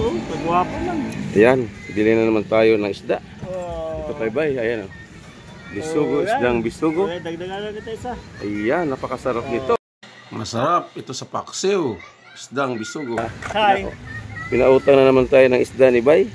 Oh, kagwapo lang. Ayan, bili na naman tayo ng isda. Oh. Ito kay Bay, ayan. Bisugo, Oh, isdang bisugo. Dagdagan lang kita isa. Ayan, napakasarap nito. Masarap ito sa paksiw. Isdang bisugo. Hi. Pinautang na naman tayo ng isda ni Bay.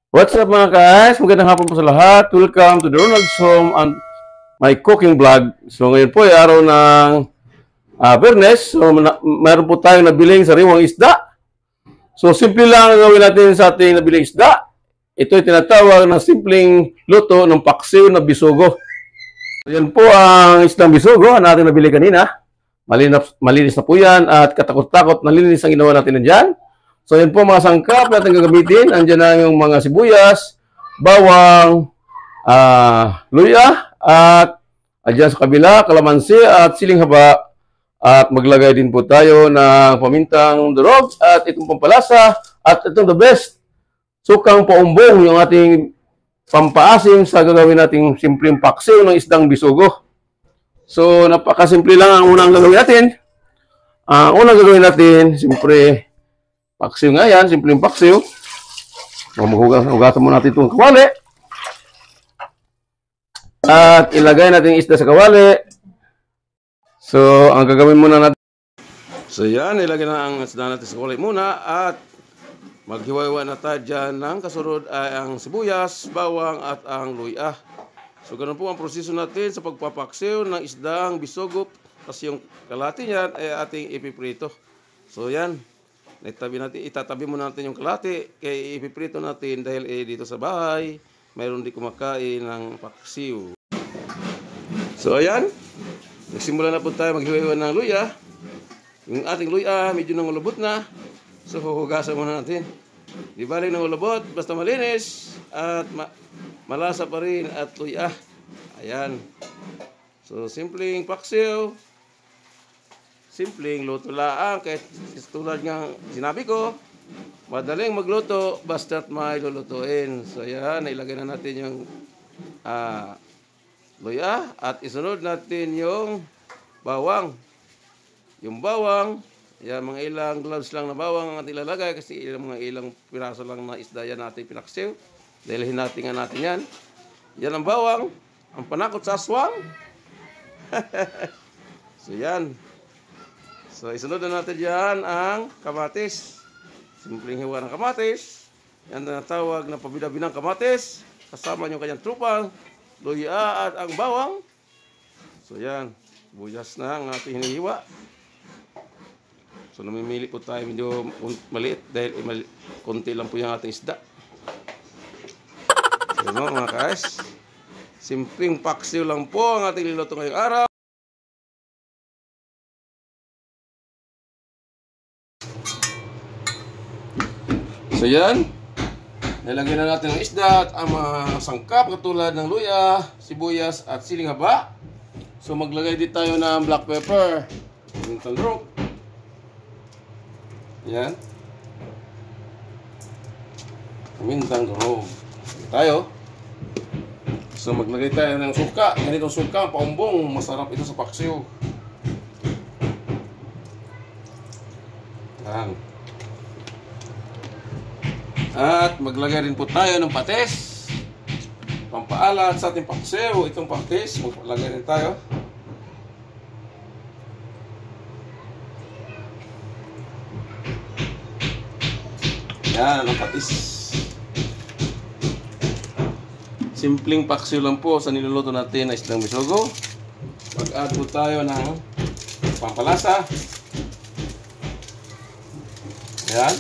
What's up mga guys? Magandang hapon po sa lahat. Welcome to the Ronald's Home and my cooking vlog. So ngayon po ay araw ng Biyernes. So mayroon po tayong nabiling sariwang isda. So simple lang ang gawin natin sa ating nabiling isda. Ito ay tinatawag ng simpleng luto ng paksiw na bisugo. So yan po ang isdang bisugo na ating nabili kanina. Malinis na po yan at katakot-takot nalinis ang ginawa natin na dyan. So, yun po mga sangkap natin gagamitin. Andiyan na yung mga sibuyas, bawang, luya, at andiyan sa kabila, kalamansi at siling haba. At maglagay din po tayo ng pamintang durog at itong pampalasa at itong the best, sukang paumbong, yung ating pampaasim sa gagawin nating simpleng paksiw ng isdang bisugo. So, napakasimple lang ang unang gagawin natin. Ang unang gagawin natin, siyempre, paksiw nga yan, simpleng paksiw. Hugasan muna natin itong kawali. At ilagay natin yung isda sa kawali. So, ang gagawin muna natin. So, yan, ilagay na ang isda natin sa kawali muna. At maghiwa-hiwa na tayo dyan ng kasunod ay ang sibuyas, bawang at ang luya. So, ganun po ang proseso natin sa pagpapaksiw ng isdang bisugo. Kasi yung kalati niyan ay ating ipiprito. So, yan. Itatabi muna natin yung kalati kaya ipiprito natin dahil dito sa bahay mayroon di kumakain ng paksiw. So ayan, nagsimula na po tayo maghiwa-hiwa ng luya. Yung ating luya medyo nangulubot na, so huhugasan muna natin. Di balik nangulubot, basta malinis at malasa pa rin at luya. Ayan, so simpleng paksiw, simpleng luto laang, kahit tulad ng sinabi ko, madaling magluto basta't may lulutuin. So yan, ilagay na natin yung luya at isunod natin yung bawang. Yung bawang, yan, mga ilang gloves lang na bawang ang ating ilalagay kasi mga ilang piraso lang na isda yan natin pinaksiw. Dahil hinatingan natin yan. Yan ang bawang, ang panakot sa aswang. So yan. So, isunod na natin dyan ang kamatis. Simpleng hiwa ng kamatis. Yan na tawag na pabida-binang kamatis. Kasama yung kanyang trupang, luya at ang bawang. So, yan. Buyas na ang ating hinihiwa. So, namimili po tayo medyo maliit dahil konti lang po yung ating isda. So, mga guys. Simpleng paksiw lang po ang ating niluto ngayong araw. So yan, nilagyan na natin ang isda at ang mga sangkap katulad ng luya, sibuyas at siling haba. So maglagay din tayo ng black pepper, pamintang durog. Yan. Pamintang durog. Tayo. So maglagay tayo ng suka. Ganitong suka, paumbong. Masarap ito sa paksiw. Yan. At maglagay rin po tayo ng patis. Pampaalat sa ating paksiw. Itong patis, maglagay rin tayo. Yan, ang patis. Simpleng paksiw lang po sa niluluto natin na isdang bisugo. Mag-add po tayo ng pampalasa. Yan.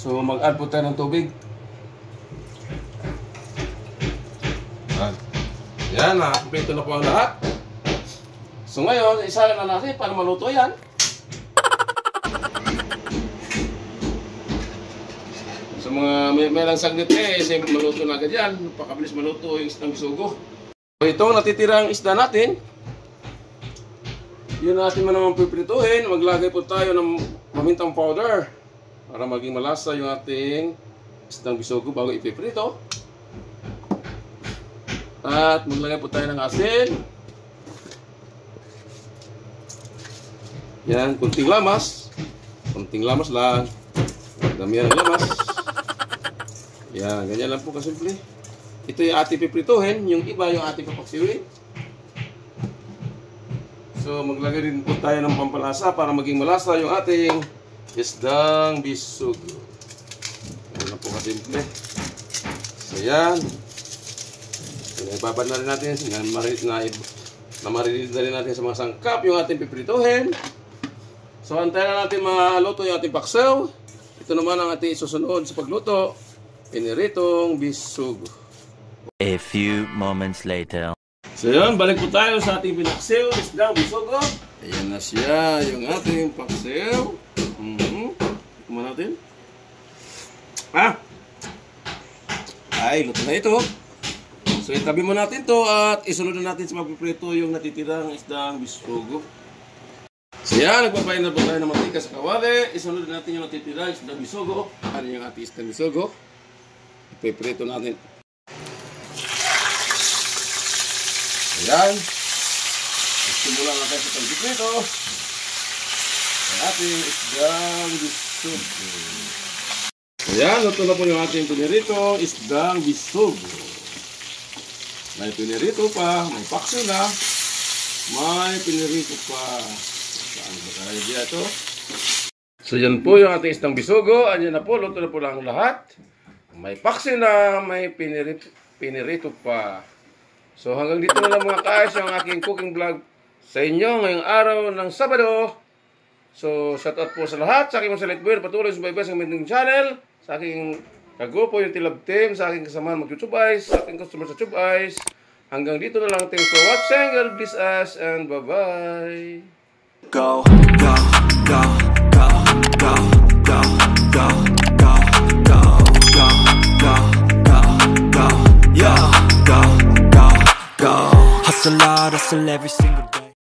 So, mag-add po tayo ng tubig. Yan, kompleto na po ang lahat. So, ngayon, isa na natin para maluto yan. Sa mga may lang saglit maluto na agad yan. Napakabilis maluto yung isdang bisugo. So, itong natitirang isda natin, yun natin man naman piprituhin. Maglagay po tayo ng pamintang powder para maging malasa yung ating isdang bisogo bago ipiprito. At maglagay po tayo ng asin. Yan, kunting lamas. Kunting lamas lang. Damihan ng lamas. Yan, ganyan lang po kasimple. Ito yung ating piprituhin. Yung iba yung ating papaksiwin. So, maglagay rin po tayo ng pampalasa para maging malasa yung ating isdang bisugo. Yan lang po kasimple. So, yan. Ibabad na rin natin. Namarinid na rin natin sa mga sangkap yung ating piprituhin. So, antayin na natin maluto yung ating paksew. Ito naman ang ating isusunod sa pagluto. Piniritong bisugo. A few moments later. So yun, balik po tayo sa ating pinaksew, isdang bisugo. Ayan na siya, yung ating paksew. Kumain natin. Ay, luto na ito. So itabi mo natin to at isunod na natin sa magpiprito yung natitirang isdang bisugo. So yan, nagpapain na po tayo ng mantika sa kawali. Isunod na natin yung natitirang isdang bisugo. Ano yung ating isdang bisugo? Ipiprito natin. Ayan. Simulan na tayo sa pagpiprito. Ang ating isdang bisugo. Ayan, luto na po yung ating pinirito, isdang bisugo. May pinirito pa, may pakso na, may pinirito pa. Saan ba tayo dito? So yan po yung ating isdang bisugo. Ayan na po, luto na po lang lahat. May pakso na, may pinirito pa. So hanggang dito na lang mga guys yung aking cooking vlog sa inyo ngayong araw ng Sabado. So shout out po sa lahat, sa aking mga select-buyer, patuloy sa subaybay sa aming channel, sa aking kagrupo yung Tilab Team, sa aking kasamahan mag-YouTube Eyes, sa aking customer sa Tube Eyes. Hanggang dito na lang. Thanks for watching. God bless us and bye-bye. Go, go, go, go, go, go, go, go, go, go, go, go, go, yeah, go, go, go. Hustle hard, hustle every single day.